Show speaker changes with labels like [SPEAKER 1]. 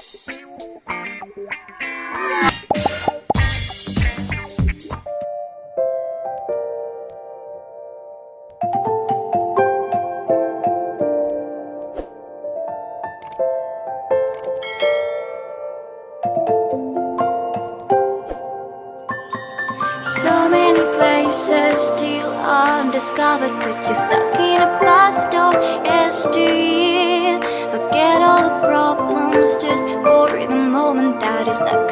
[SPEAKER 1] So many places still undiscovered, but you're stuck in a blast of yesteryear. Forget all the problems just for the moment that is not